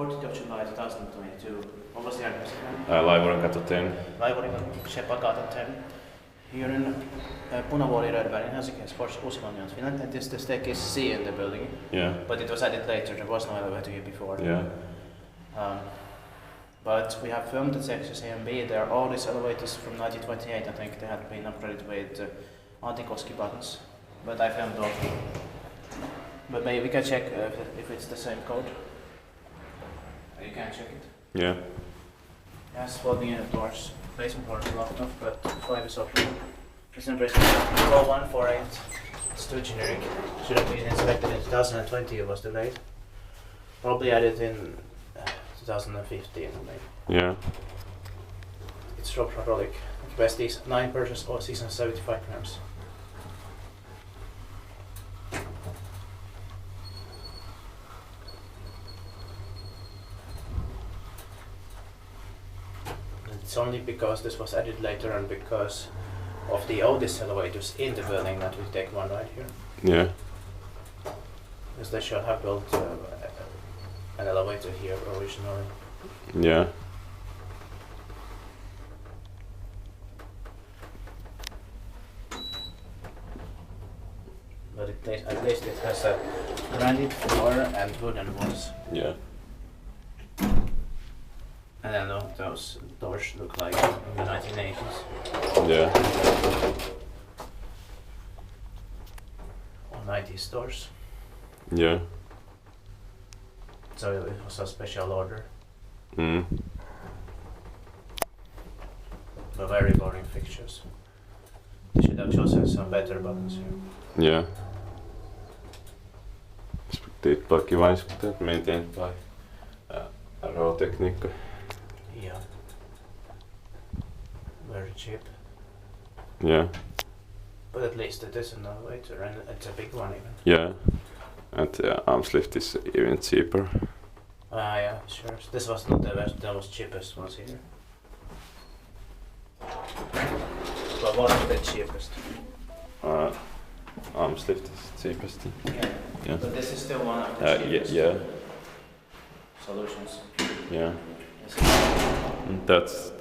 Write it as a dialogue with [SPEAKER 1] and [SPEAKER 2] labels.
[SPEAKER 1] 14th of July 2022. What was the address again?
[SPEAKER 2] Laivurinkatu 10.
[SPEAKER 1] Laivurinkatu, Shepagata 10. Here in Punavuori Rödberg in Helsinki, Uusimaa, Finland. And this the staircase C in the building.
[SPEAKER 2] Yeah.
[SPEAKER 1] But it was added later. There was no elevator here before.
[SPEAKER 2] Yeah.
[SPEAKER 1] But we have filmed the sections A and B. There are all these elevators from 1928. I think they had been upgraded with Antikoski buttons. But I filmed all of them. But maybe we can check if it's the same code. You can check it.
[SPEAKER 2] Yeah.
[SPEAKER 1] Yes, folding unit doors. Basement door is locked off, but 5 is open. It's in basement. 0148. It's too generic. Should have been inspected in 2020. It was delayed. Probably added in 2015. Maybe.
[SPEAKER 2] Yeah.
[SPEAKER 1] It's drop hydraulic. Capacity is 9 persons or 675 grams. It's only because this was added later and because of the oldest elevators in the building that we take one right here.
[SPEAKER 2] Yeah.
[SPEAKER 1] Because they should have built an elevator here originally.
[SPEAKER 2] Yeah.
[SPEAKER 1] But at least it has a granite floor and wooden walls.
[SPEAKER 2] Yeah.
[SPEAKER 1] And then those doors look like in the 1980s.
[SPEAKER 2] Yeah.
[SPEAKER 1] Or 90s doors.
[SPEAKER 2] Yeah.
[SPEAKER 1] So it was a special order.
[SPEAKER 2] Mm.
[SPEAKER 1] But very boring fixtures. They should have chosen some better buttons here.
[SPEAKER 2] Yeah. Expected by Kivines, maintained by Raw Technique.
[SPEAKER 1] Yeah. Very cheap.
[SPEAKER 2] Yeah.
[SPEAKER 1] But at least it is an elevator and it's a big one even.
[SPEAKER 2] Yeah. And the arms lift is even cheaper.
[SPEAKER 1] Yeah, sure. This was not the best, that was cheapest ones here. But what was the cheapest?
[SPEAKER 2] Arms lift is cheapest.
[SPEAKER 1] Yeah.
[SPEAKER 2] Yeah.
[SPEAKER 1] But this is still one of the cheapest
[SPEAKER 2] yeah.
[SPEAKER 1] solutions.
[SPEAKER 2] Yeah.
[SPEAKER 1] Yes.
[SPEAKER 2] And that's